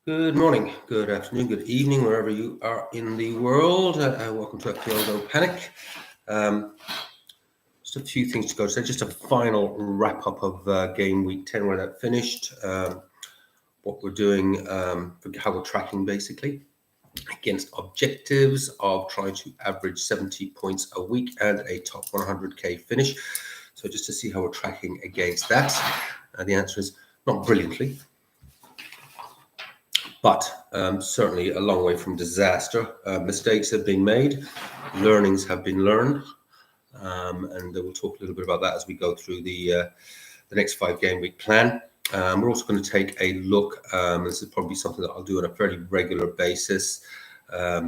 Good morning, good afternoon, good evening, wherever you are in the world. Welcome to FPL Don't Panic. Just a few things to go today. Just a final wrap up of game week 10 where that finished. What we're doing, how we're tracking basically against objectives of trying to average 70 points a week and a top 100k finish. So just to see how we're tracking against that. The answer is not brilliantly, but certainly a long way from disaster. Mistakes have been made, learnings have been learned, and we'll talk a little bit about that as we go through the next 5 game week plan. We're also going to take a look, this is probably something that I'll do on a fairly regular basis, a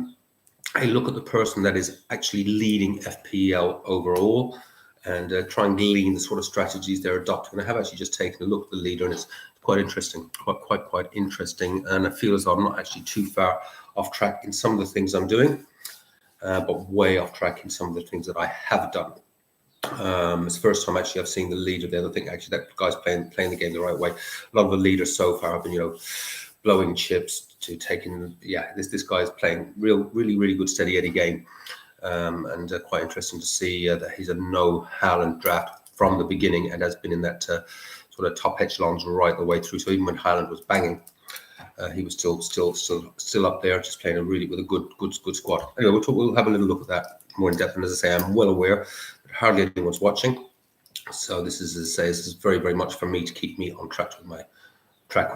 look at the person that is actually leading FPL overall, and try and glean the sort of strategies they're adopting. And I have actually just taken a look at the leader, and it's quite interesting, quite interesting. And I feel as though I'm not actually too far off track in some of the things I'm doing, but way off track in some of the things that I have done. It's the first time actually I've seen the leader there. I think actually that guy's playing the game the right way. A lot of the leaders so far have been, blowing chips to taking. This guy is playing really good steady Eddie game. And quite interesting to see that he's a no Haaland draft from the beginning and has been in that sort of top echelons right the way through. So even when Haaland was banging, he was still up there, just playing with a good squad. Anyway, we'll have a little look at that more in depth. And as I say, I'm well aware that hardly anyone's watching. So this is very much for me to keep me on track with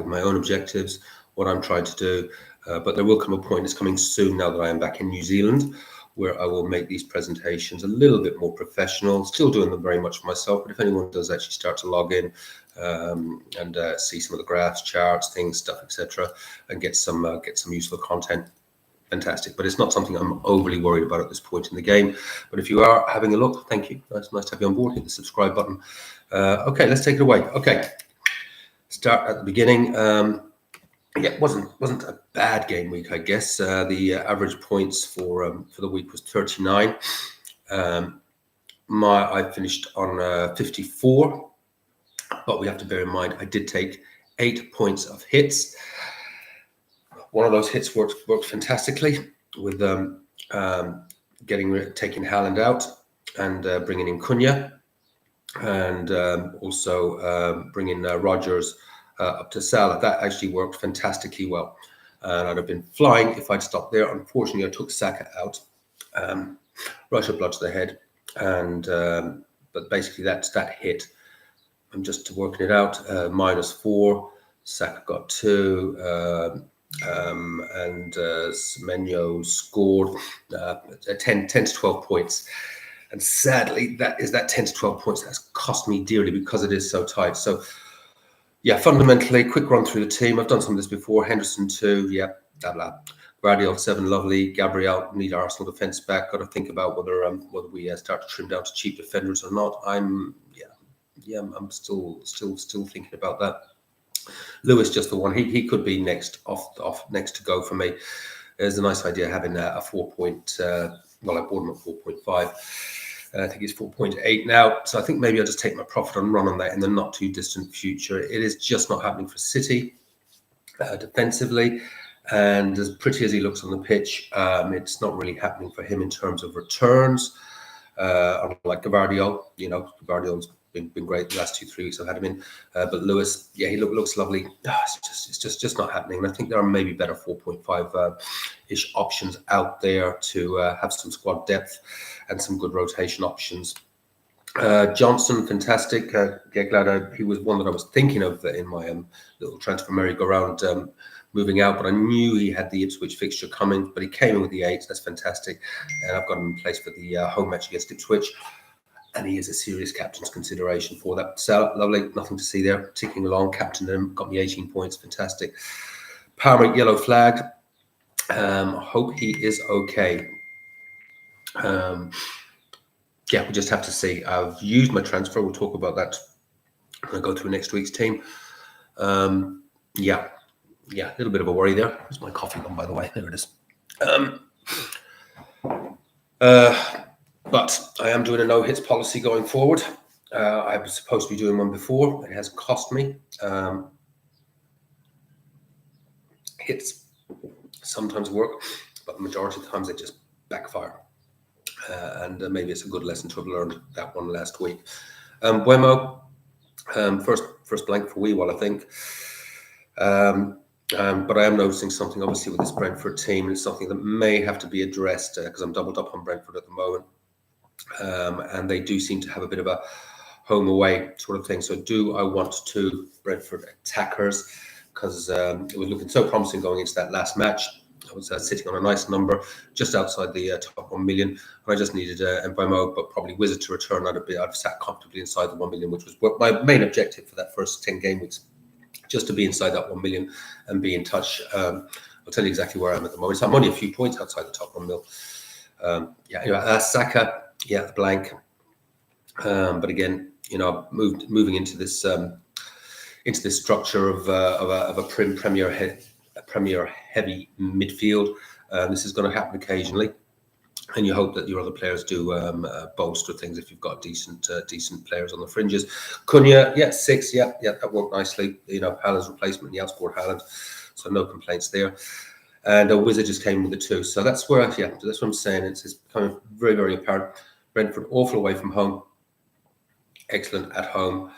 my own objectives, what I'm trying to do. But there will come a point, it's coming soon now that I am back in New Zealand, where I will make these presentations a little bit more professional, still doing them very much for myself. But if anyone does actually start to log in and see some of the graphs, charts, things, stuff, etc., and get some useful content, fantastic. But it's not something I'm overly worried about at this point in the game. But if you are having a look, thank you. Nice to have you on board. Hit the subscribe button. Okay, let's take it away. Okay, start at the beginning. It wasn't a bad game week, I guess. The average points for the week was 39. I finished on 54, but we have to bear in mind I did take 8 points of hits. One of those hits worked fantastically with taking Haaland out and bringing in Cunha, and also bringing Rodgers up to Salah. That actually worked fantastically well, and I'd have been flying if I'd stopped there. Unfortunately, I took Saka out, rush of blood to the head, and but basically that's that hit. I'm just working it out. -4. Saka got 2, and Semenyo scored 10 to 12 points. And sadly, that 10 to 12 points that's cost me dearly because it is so tight. So, yeah, fundamentally, quick run through the team. I've done some of this before. Henderson 2, yeah, blah blah. Guardiola 7, lovely. Gabriel, need Arsenal defence back. Got to think about whether we start to trim down to cheap defenders or not. I'm still thinking about that. Lewis just the one. He could be next to go for me. There's a nice idea having a 4 point. I bought him at 4.5. I think it's 4.8 now. So I think maybe I'll just take my profit and run on that in the not too distant future. It is just not happening for City defensively. And as pretty as he looks on the pitch, it's not really happening for him in terms of returns. Unlike Gavardio, Gavardio's been great the last 2-3 weeks I've had him in. But Lewis, yeah, he looks lovely. It's just not happening. And I think there are maybe better 4.5-ish options out there to have some squad depth and some good rotation options. Johnson, fantastic. Glad he was one that I was thinking of in my little transfer merry-go-round moving out, but I knew he had the Ipswich fixture coming, but he came in with the 8. That's fantastic. And I've got him in place for the home match against Ipswich. And he is a serious captain's consideration for that. So lovely, nothing to see there. Ticking along, captained him, got me 18 points, fantastic. Palmer, yellow flag. Hope he is okay. We just have to see. I've used my transfer. We'll talk about that when I go through next week's team. A little bit of a worry there. Where's my coffee gone, by the way? There it is. But I am doing a no-hits policy going forward. I was supposed to be doing one before. It has cost me. hits sometimes work, but the majority of the times they just backfire. And maybe it's a good lesson to have learned that one last week. Wemo, first blank for wee while, I think. But I am noticing something, obviously, with this Brentford team. And it's something that may have to be addressed because I'm doubled up on Brentford at the moment. And they do seem to have a bit of a home away sort of thing. So do I want to Brentford attackers? Because it was looking so promising going into that last match. I was sitting on a nice number just outside the top 1 million. And I just needed Mbeumo, but probably Wizard to return. I've sat comfortably inside the 1 million, which was my main objective for that first 10 game weeks, just to be inside that 1 million and be in touch. I'll tell you exactly where I am at the moment. So I'm only a few points outside the top 1 mil. Anyway, Saka, blank. But again, moving into this structure of a premier heavy midfield. This is going to happen occasionally, and you hope that your other players do bolster things if you've got decent players on the fringes. Cunha, 6, that worked nicely. Haaland's replacement, he outscored Haaland, so no complaints there. And a Wizard just came with the 2, so that's where that's what I'm saying. It's kind of very, very apparent. Brentford awful away from home, excellent at home.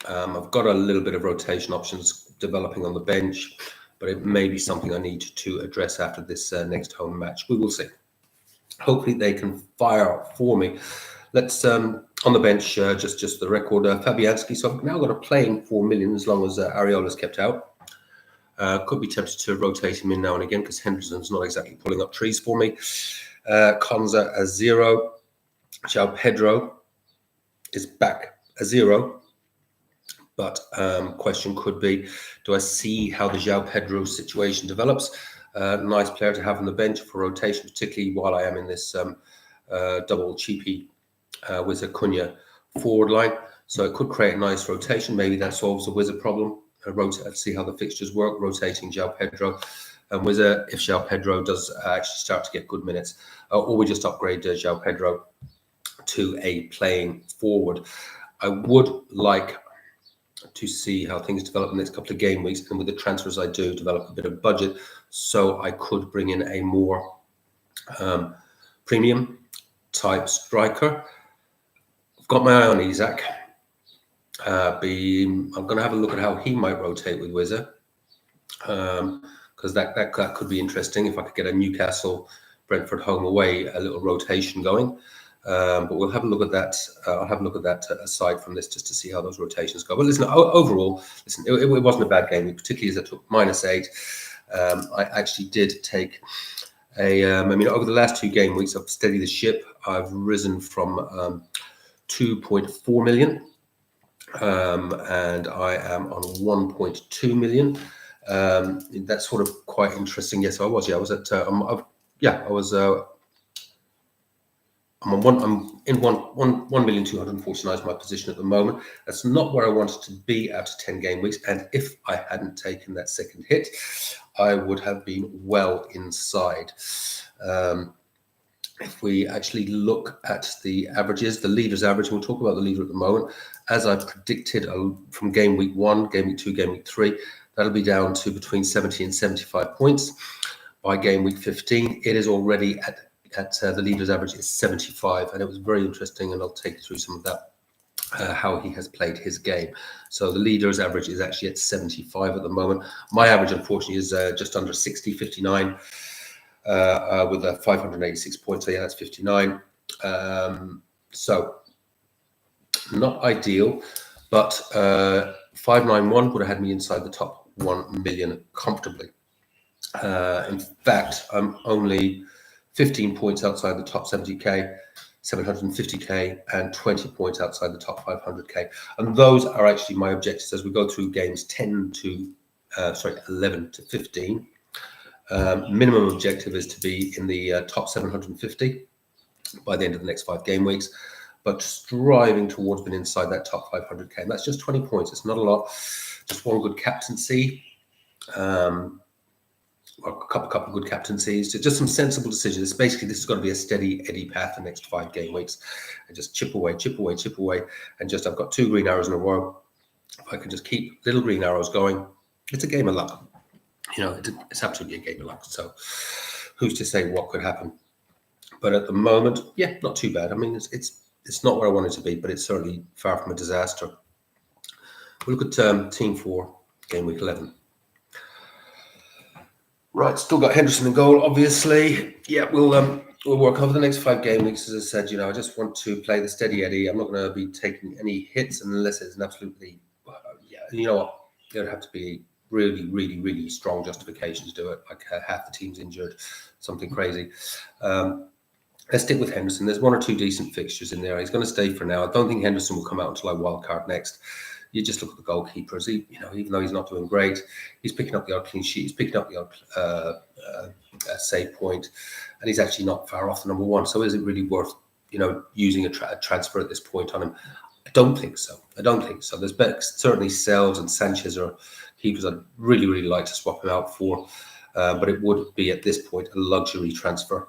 I've got a little bit of rotation options developing on the bench, but it may be something I need to address after this next home match. We will see. Hopefully they can fire for me. Let's on the bench, just the record, Fabianski. So I've now got a playing 4 million as long as Areola's kept out. Could be tempted to rotate him in now and again because Henderson's not exactly pulling up trees for me. Konza a 0. João Pedro is back a 0. But question could be, do I see how the João Pedro situation develops? Nice player to have on the bench for rotation, particularly while I am in this double cheapy with a Cunha forward line. So it could create a nice rotation. Maybe that solves the Wizard problem. See how the fixtures work, rotating João Pedro and Wizard if João Pedro does actually start to get good minutes. Or we just upgrade João Pedro to a playing forward. I would like to see how things develop in the next couple of game weeks, and with the transfers I do, develop a bit of budget so I could bring in a more premium type striker. I've got my eye on Isak. I'm going to have a look at how he might rotate with Wizard, because that could be interesting if I could get a Newcastle Brentford home away, a little rotation going. But we'll have a look at that. I'll have a look at that aside from this, just to see how those rotations go. But listen, overall, it wasn't a bad game, particularly as I took -8. I actually did take over the last 2 game weeks, I've steadied the ship. I've risen from 2.4 million, and I am on 1.2 million. That's sort of quite interesting. Yes, I was. Yeah, I was at. I was. I'm in 1,249,000 is my position at the moment. That's not where I wanted to be after 10 game weeks. And if I hadn't taken that second hit, I would have been well inside. If we actually look at the averages, the leaders average, we'll talk about the leader at the moment. As I predicted from game week 1, game week 2, game week 3, that'll be down to between 70 and 75 points. By game week 15, it is already at the leader's average is 75, and it was very interesting, and I'll take you through some of that, how he has played his game. So the leader's average is actually at 75 at the moment. My average, unfortunately, is just under 60, 59, with 586 points. So yeah, that's 59. So not ideal, but 591 would have had me inside the top 1 million comfortably. In fact, I'm only 15 points outside the top 70k, 750k, and 20 points outside the top 500k. And those are actually my objectives as we go through games 11 to 15. Minimum objective is to be in the top 750 by the end of the next 5 game weeks, but striving towards being inside that top 500k. And that's just 20 points. It's not a lot. Just one good captaincy. A couple of good captaincies, just some sensible decisions. Basically, this is going to be a steady Eddie path the next 5 game weeks, and just chip away, and just I've got 2 green arrows in a row. If I can just keep little green arrows going, it's a game of luck. it's absolutely a game of luck. So who's to say what could happen? But at the moment, yeah, not too bad. I mean, it's not where I want it to be, but it's certainly far from a disaster. We'll look at team 4, game week 11. Right, still got Henderson in goal, obviously. Yeah, we'll work over the next 5 game weeks. As I said, I just want to play the steady Eddie. I'm not going to be taking any hits unless it's an absolutely, you know what, there'd have to be really, really, really strong justification to do it. Like half the team's injured, something crazy. Let's stick with Henderson. There's 1 or 2 decent fixtures in there. He's going to stay for now. I don't think Henderson will come out until I wildcard next. You just look at the goalkeepers. Even though he's not doing great, he's picking up the odd clean sheet. He's picking up the odd save point, and he's actually not far off the number 1. So is it really worth using a transfer at this point on him? I don't think so. There's certainly Sells and Sanchez are keepers I'd really, really like to swap him out for, but it would be at this point a luxury transfer.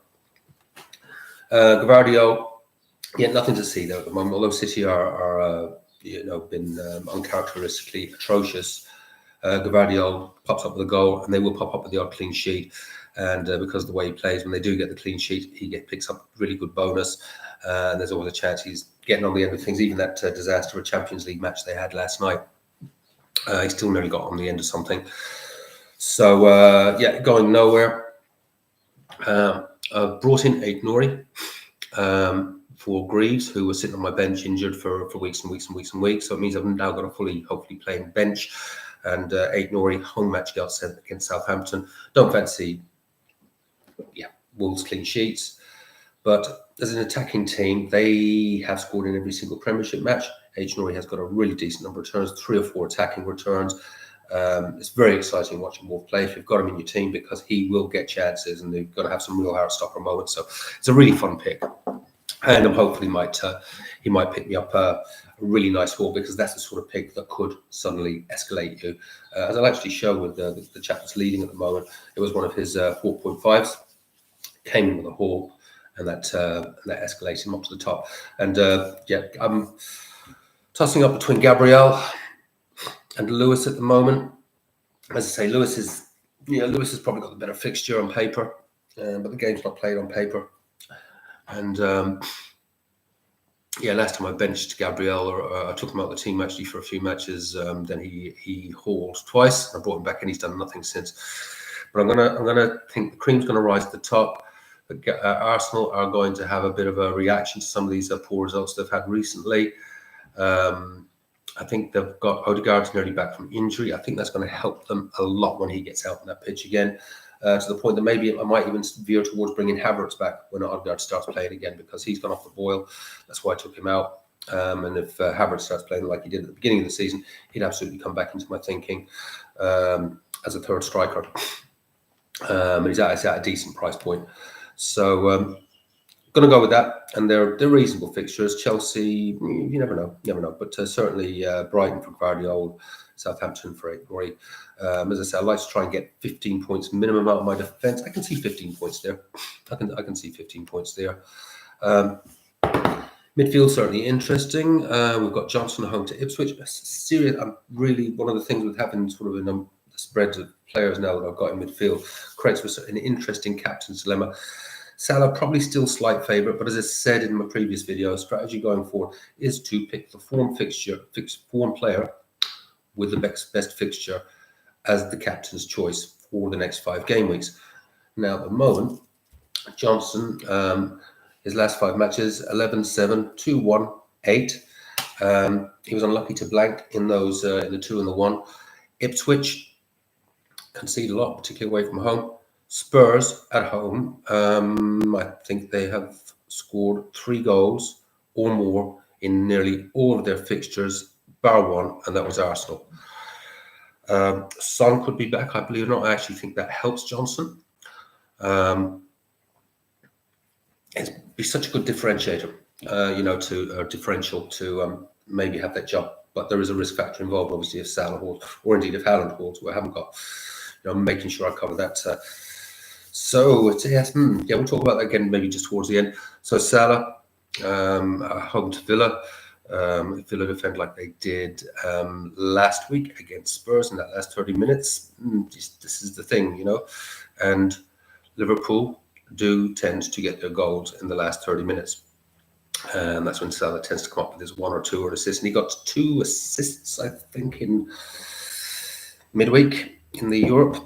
Gavardio, nothing to see there at the moment. Although City are been uncharacteristically atrocious. Gavardio pops up with a goal, and they will pop up with the odd clean sheet. And because of the way he plays, when they do get the clean sheet, he picks up a really good bonus. And there's always a chance he's getting on the end of things. Even that disaster of Champions League match they had last night, he still nearly got on the end of something. So going nowhere. Brought in Aït-Nouri for Greaves, who was sitting on my bench injured for weeks and weeks and weeks and weeks. So it means I've now got a hopefully playing bench. And Aït-Nouri, home match against Southampton. Don't fancy, Wolves clean sheets. But as an attacking team, they have scored in every single Premiership match. Aït-Nouri has got a really decent number of returns, 3 or 4 attacking returns. It's very exciting watching Wolf play if you've got him in your team, because he will get chances and they're going to have some real heart-stopper moments. So it's a really fun pick. And hopefully he might pick me up a really nice haul, because that's the sort of pick that could suddenly escalate you. As I'll actually show with the chap that's leading at the moment, it was one of his 4.5s, came in with a haul, and that escalated him up to the top. And I'm tossing up between Gabriel and Lewis at the moment. As I say, Lewis has probably got the better fixture on paper, but the game's not played on paper. And last time I benched Gabriel, or I took him out of the team actually for a few matches. Then he hauled twice. I brought him back, and he's done nothing since. But I'm gonna think the cream's gonna rise to the top. Arsenal are going to have a bit of a reaction to some of these poor results they've had recently. I think they've got Odegaard's nearly back from injury. I think that's going to help them a lot when he gets out on that pitch again, to the point that maybe I might even veer towards bringing Havertz back when Odegaard starts playing again, because he's gone off the boil. That's why I took him out. And if Havertz starts playing like he did at the beginning of the season, he'd absolutely come back into my thinking as a third striker. And he's at a decent price point. So going to go with that, and they're reasonable fixtures. Chelsea, you never know. But certainly Brighton for Guardiola, Southampton for Aït-Nouri. As I said, I'd like to try and get 15 points minimum out of my defence. I can see 15 points there. I can see 15 points there. Midfield certainly interesting. We've got Johnson home to Ipswich. Serious. I'm really, one of the things with having sort of the spread of players now that I've got in midfield creates an interesting captain's dilemma. Salah probably still slight favourite, but as I said in my previous video, strategy going forward is to pick the form player with the best fixture as the captain's choice for the next 5 game weeks. Now, at the moment, Johnson, his last 5 matches, 11-7, 2-1, 8. He was unlucky to blank in those in the 2 and the 1. Ipswich concede a lot, particularly away from home. Spurs at home, I think they have scored 3 goals or more in nearly all of their fixtures, bar one, and that was Arsenal. Son could be back, I believe it or not. I actually think that helps Johnson. It'd be such a good differentiator, differential to maybe have that job. But there is a risk factor involved, obviously, if Salah holds, or indeed if Haaland holds, where I haven't got, making sure I cover that. So it's, we'll talk about that again maybe just towards the end. So Salah, home to Villa. If they'll defend like they did last week against Spurs in that last 30 minutes, this is the thing, And Liverpool do tend to get their goals in the last 30 minutes. And that's when Salah tends to come up with his 1 or 2 assists. And he got 2 assists, I think, in midweek in the Europe.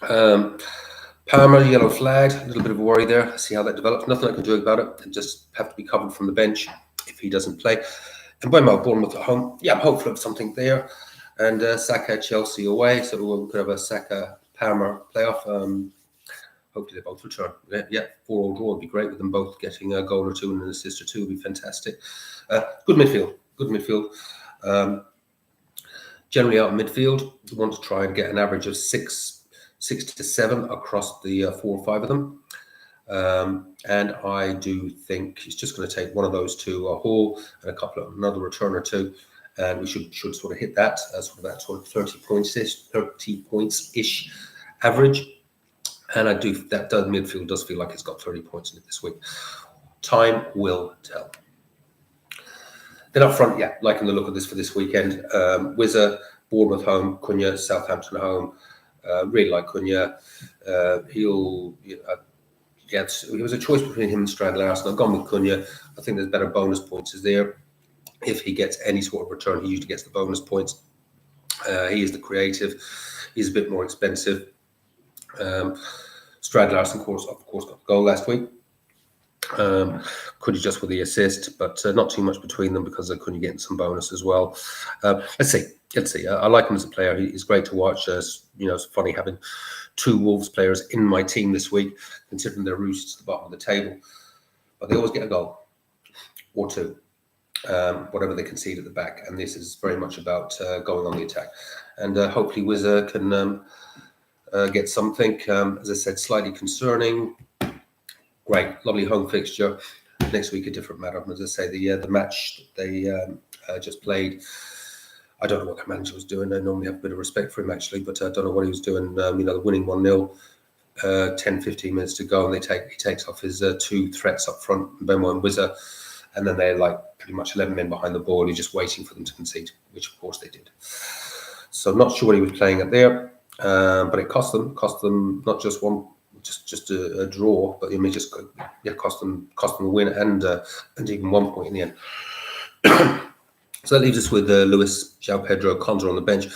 Palmer, yellow flag, a little bit of a worry there. See how that develops. Nothing I can do about it. And just have to be covered from the bench if he doesn't play. And Bournemouth at home. Yeah, I'm hopeful of something there. And Saka, Chelsea away. So we could have a Saka-Palmer playoff. Hopefully they both return. Yeah, 4-4 draw would be great with them both getting a goal or 2 and an assist or 2 would be fantastic. Good midfield. Generally out in midfield, you want to try and get an average of 6 to 7 across the 4 or 5 of them. And I do think it's just going to take one of those 2, a Hall and another return or 2, and we should sort of hit that as that sort of 30 points-ish average. And I do that midfield does feel like it's got 30 points in it this week. Time will tell. Then up front, liking the look of this for this weekend. Wizard, Bournemouth home, Cunha, Southampton home. Really like Cunha. It was a choice between him and Strand Larsen. I've gone with Cunha. I think there's better bonus points there. If he gets any sort of return, he usually gets the bonus points. He is the creative. He's a bit more expensive. Strand Larsen, of course, got the goal last week. Could he just with the assist, but not too much between them because Cunha getting some bonus as well. Let's see. I like him as a player. He's great to watch. It's funny having 2 Wolves players in my team this week, considering their roots to the bottom of the table. But they always get a goal or 2, whatever they concede at the back. And this is very much about going on the attack. And hopefully Wizard can get something. As I said, slightly concerning. Great, lovely home fixture. Next week, a different matter. As I say, the match they just played, I don't know what the manager was doing. I normally have a bit of respect for him, actually, but I don't know what he was doing. The winning 1-0, 10, 15 minutes to go, and he takes off his 2 threats up front, Bemo and Wizard, and then they're like pretty much 11 men behind the ball. He's just waiting for them to concede, which of course they did. So not sure what he was playing at there, but it cost them not just one. Just a draw, but it may just cost them a win and even 1 point in the end. So that leaves us with Lewis, João Pedro, Conza on the bench,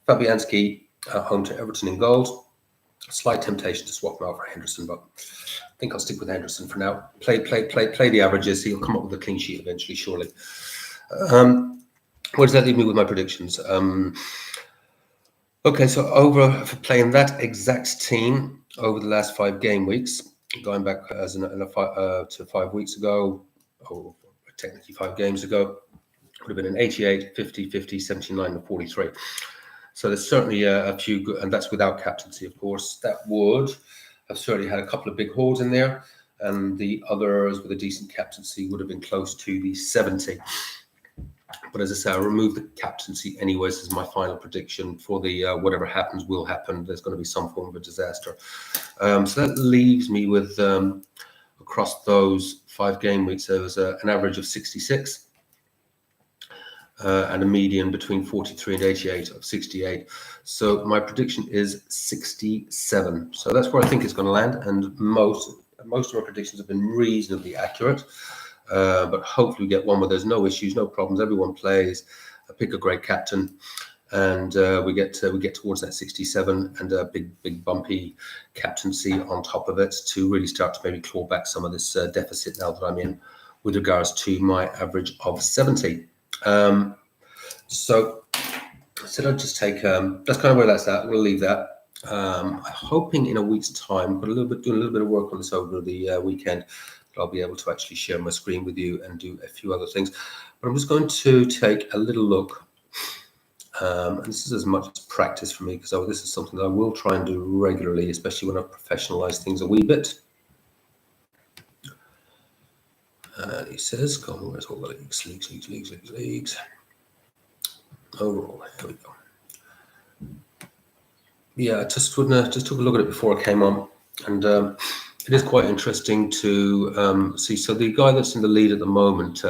Fabianski home to Everton in goals. Slight temptation to swap him out for Henderson, but I think I'll stick with Henderson for now. Play the averages. He'll come up with a clean sheet eventually, surely. Where does that leave me with my predictions? Okay, so for playing that exact team over the last 5 game weeks, going back to 5 weeks ago, or technically 5 games ago, would have been an 88, 50, 50, 79, and 43. So there's certainly a few good, and that's without captaincy, of course. That would have certainly had a couple of big holes in there, and the others with a decent captaincy would have been close to the 70. But as I say, I'll remove the captaincy anyways as my final prediction for the whatever happens will happen. There's going to be some form of a disaster. So that leaves me with, across those 5 game weeks, there was an average of 66 and a median between 43 and 88 of 68. So my prediction is 67. So that's where I think it's going to land. And most of my predictions have been reasonably accurate. But hopefully we get one where there's no issues, no problems. Everyone plays. Pick a great captain, and we get towards that 67 and a big bumpy captaincy on top of it to really start to maybe claw back some of this deficit now that I'm in with regards to my average of 70. So I'll just take that's kind of where that's at. We'll leave that. I'm hoping in a week's time, doing a little bit of work on this over the weekend. I'll be able to actually share my screen with you and do a few other things. But I'm just going to take a little look. And this is as much as practice for me because this is something that I will try and do regularly, especially when I professionalize things a wee bit. He says, where's all the leagues? Overall, here we go. Yeah, I just took a look at it before I came on. And it is quite interesting to see. So the guy that's in the lead at the moment,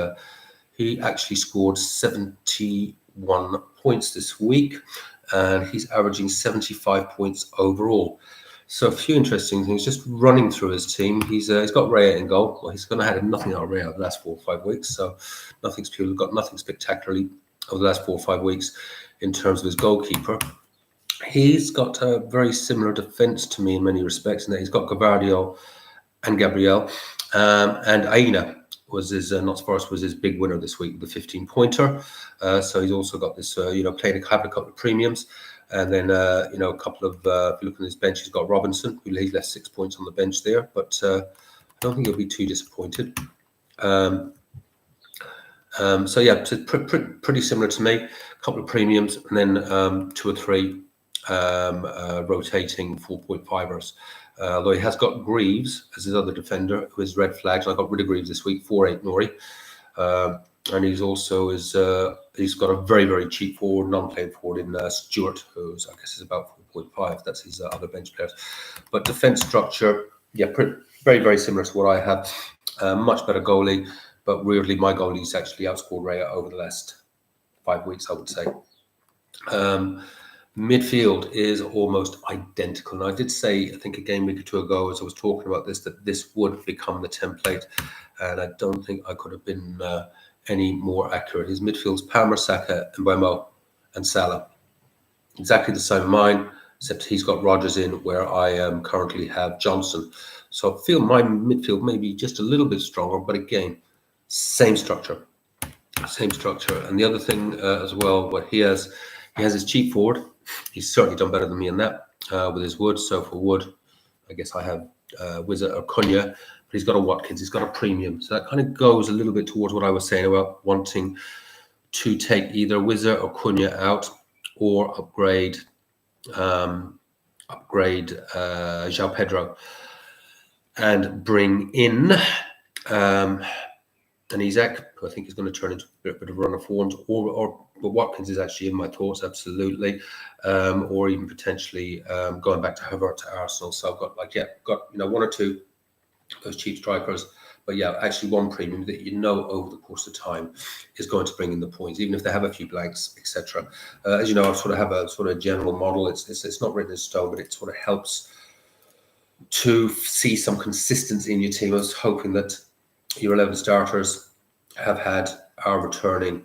He actually scored 71 points this week, and he's averaging 75 points overall. So a few interesting things just running through his team. He's got Raya in goal. Well, he's going to have nothing out of Raya the last 4 or 5 weeks, so nothing's pure. Got nothing spectacularly over the last 4 or 5 weeks in terms of his goalkeeper. He's got a very similar defence to me in many respects, in that he's got Gavardio and Gabriel, and Aina was his Notts Forest was his big winner this week, the 15-pointer. So he's also got this, having a couple of premiums, and then a couple of. If you look at his bench, he's got Robinson, who he left 6 points on the bench there, but I don't think he'll be too disappointed. So yeah, pretty similar to me. A couple of premiums, and then 2 or 3 rotating 4.5ers. Although he has got Greaves as his other defender, who is red flagged. I got rid of Greaves this week, 4.8 Nori. And he's also he's got a very, very cheap forward, non-playing forward in Stewart, who's I guess is about 4.5. That's his other bench players. But defence structure, yeah, very, very similar to what I have. Much better goalie, but weirdly my goalie's actually outscored Raya over the last 5 weeks, I would say. Midfield is almost identical. And I did say, I think a game week or two ago, as I was talking about this, that this would become the template. And I don't think I could have been any more accurate. His midfield's Palmer, Saka, Mbeumo, and Salah. Exactly the same as mine, except he's got Rodgers in where I currently have Johnson. So I feel my midfield may be just a little bit stronger, but again, same structure. And the other thing as well, what he has his cheap forward. He's certainly done better than me in that with his Wood. So for Wood, I guess I have Wizard or Cunha, but he's got a Watkins, he's got a premium. So that kind of goes a little bit towards what I was saying about wanting to take either Wizard or Cunha out or upgrade João Pedro and bring in and Isaac, who I think is going to turn into a bit of a runner forwards, but Watkins is actually in my thoughts, absolutely, or even potentially going back to Havertz to Arsenal. So I've got 1 or 2 those cheap strikers, but yeah, actually one premium that over the course of time is going to bring in the points, even if they have a few blanks, etc. As you know, I sort of have a sort of general model. It's not written in stone, but it sort of helps to see some consistency in your team. I was hoping that your 11 starters are returning,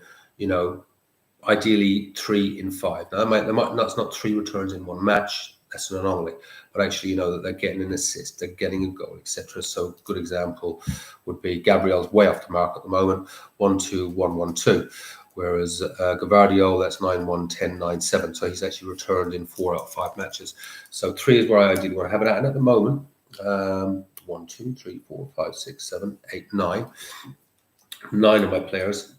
ideally 3 in 5. Now, that's not 3 returns in one match. That's an anomaly. But actually, that they're getting an assist, they're getting a goal, etc. So a good example would be Gabriel's way off the mark at the moment, 1-2, 1-1-2. Whereas Gavardio, that's 9-1, 10, 9-7. So he's actually returned in 4 out of 5 matches. So 3 is where I ideally want to have it at. And at the moment, 1, 2, 3, 4, 5, 6, 7, 8, 9. 9 of my players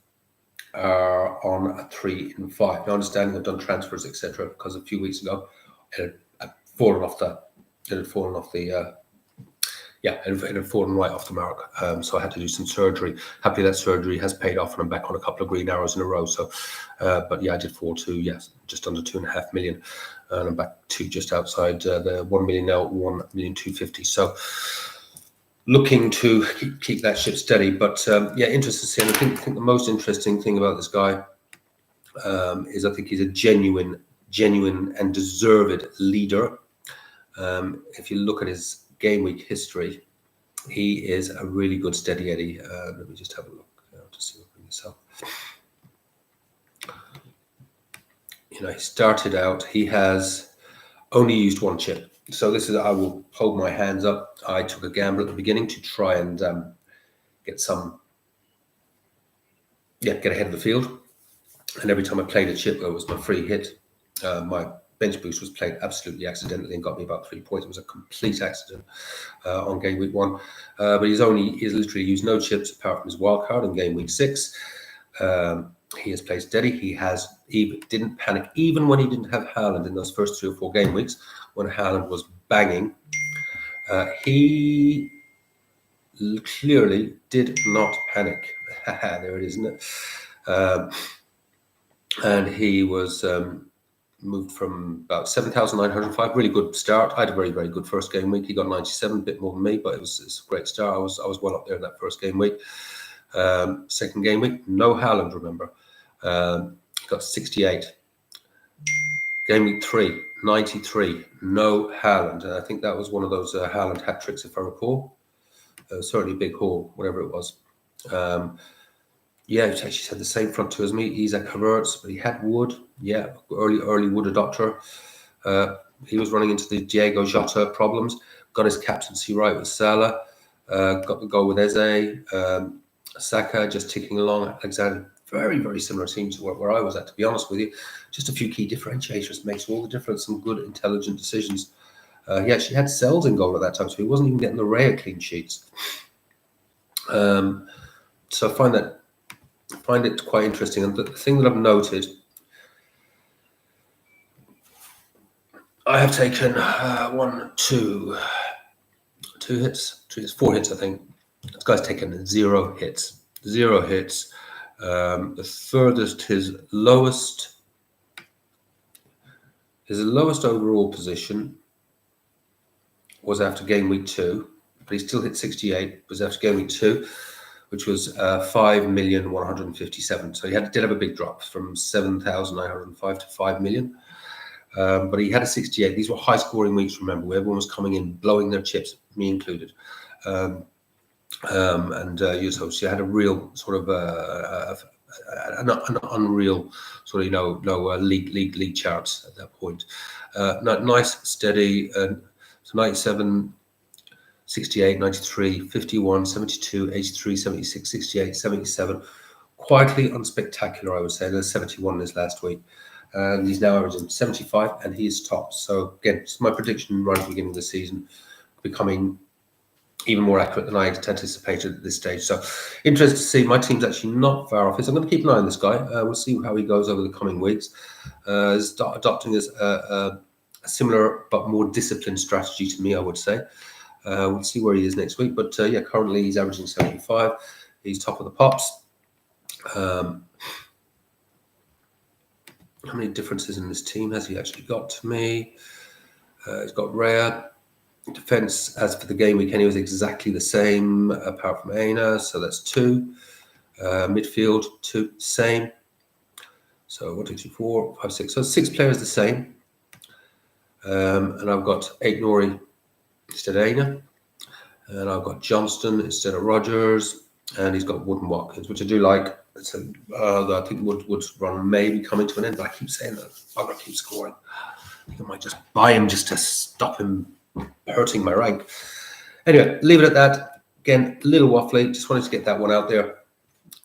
are on a 3 in 5. Now, understanding I've done transfers, etc., because a few weeks ago it had fallen right off the mark. So I had to do some surgery. Happily, that surgery has paid off, and I'm back on a couple of green arrows in a row. So, but yeah, I did fall to just under 2.5 million, and I'm back to just outside the 1 million now, 1,250,000. So, looking to keep that ship steady. But interested to see. And I think the most interesting thing about this guy is I think he's a genuine and deserved leader. If you look at his game week history, he is a really good steady Eddie. Let me just have a look to see what bring this up. He started out. He has only used 1 chip. So I will hold my hands up. I took a gamble at the beginning to try and get ahead of the field. And every time I played a chip, it was my free hit. My bench boost was played absolutely accidentally and got me about 3 points. It was a complete accident on game week 1. But he's literally used no chips apart from his wild card in game week 6. He has played steady. He didn't panic even when he didn't have Haaland in those first 3 or 4 game weeks when Haaland was banging. He clearly did not panic. There it is, isn't it? And he was moved from about 7,905. Really good start. I had a very, very good first game week. He got 97, a bit more than me, but it's a great start. I was well up there in that first game week. Second game week, no Haaland, remember. Got 68. Game week 3, 93, no Haaland. I think that was one of those Haaland hat tricks, if I recall. Certainly a big haul, whatever it was. Yeah, he actually had the same front two as me. Isaac Havertz, but he had Wood. Yeah, early Wood adopter. He was running into the Diego Jota problems. Got his captaincy right with Salah. Got the goal with Eze. Saka just ticking along. Alexander, very, very similar team to where I was at, to be honest with you. Just a few key differentiators makes all the difference. Some good, intelligent decisions. He actually had Sells in goal at that time, so he wasn't even getting the rare clean sheets. So I find it quite interesting. And the thing that I've noted, I have taken 4 hits, I think. This guy's taken 0 hits. 0 hits. The furthest his lowest overall position was after game week 2, but he still hit 68. It was after game week 2, which was 5,157,000. So he did have a big drop from 7,905 to 5 million. But he had a 68. These were high scoring weeks, remember, where everyone was coming in, blowing their chips, me included. So he had a real sort of an unreal sort of league charts at that point. Nice, steady, so 97, 68, 93, 51, 72, 83, 76, 68, 77. Quietly unspectacular, I would say. There's 71 in his last week. And he's now averaging 75, and he is top. So again, it's my prediction right at the beginning of the season, becoming even more accurate than I anticipated at this stage. So interested to see. My team's actually not far off. So I'm going to keep an eye on this guy. We'll see how he goes over the coming weeks. Adopting a similar but more disciplined strategy to me, I would say. We'll see where he is next week. But yeah, currently he's averaging 75. He's top of the pops. How many differences in this team has he actually got to me? He's got rare. Defense, as for the game week, he was exactly the same, apart from Aina, so that's 2. Midfield, 2, same. So 1, 2, 3, 4, 5, 6. So 6 players the same. And I've got 8 Nori instead of Aina. And I've got Johnston instead of Rogers. And he's got Wood and Watkins, which I do like. So, I think Wood's run may be coming to an end, but I keep saying that I'm going to keep scoring. I think I might just buy him just to stop him hurting my rank. Anyway, leave it at that. Again, a little waffly. Just wanted to get that one out there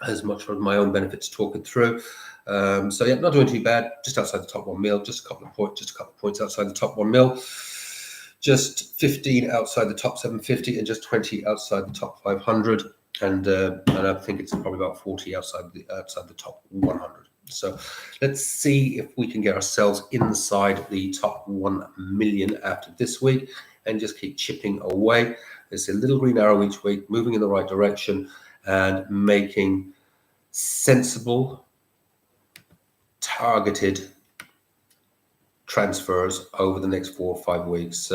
as much for my own benefit to talk it through. So yeah, not doing too bad. Just outside the top 1 mil. Just a couple of points outside the top 1 mil. Just 15 outside the top 750 and just 20 outside the top 500. And I think it's probably about 40 outside the top 100. So let's see if we can get ourselves inside the top 1 million after this week and just keep chipping away. There's a little green arrow each week, moving in the right direction and making sensible, targeted transfers over the next 4 or 5 weeks.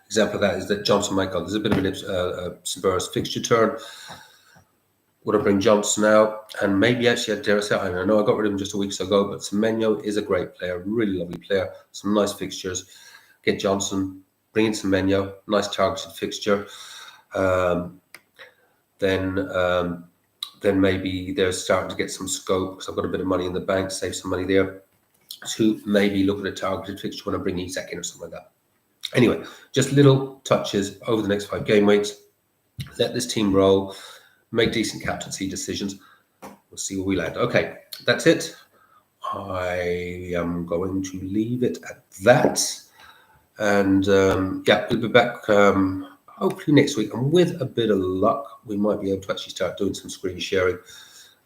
Example of that is that Johnson might go. There's a bit of a Spurs fixture turn. Would I bring Johnson out? And maybe actually, I dare say, I know I got rid of him just a week ago, but Semenyo is a great player, really lovely player. Some nice fixtures. Get Johnson, bring in Semenyo, nice targeted fixture. Then maybe they're starting to get some scope because I've got a bit of money in the bank, save some money there to maybe look at a targeted fixture when I bring Isak in or something like that. Anyway, just little touches over the next 5 game weeks. Let this team roll, make decent captaincy decisions. We'll see where we land. Okay, that's it. I am going to leave it at that. And yeah, we'll be back hopefully next week. And with a bit of luck, we might be able to actually start doing some screen sharing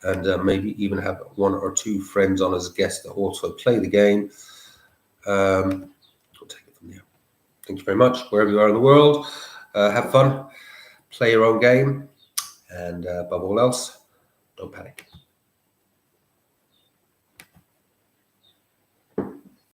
and maybe even have 1 or 2 friends on as guests that also play the game. We'll take it from there. Thank you very much. Wherever you are in the world, have fun, play your own game, and above all else, don't panic.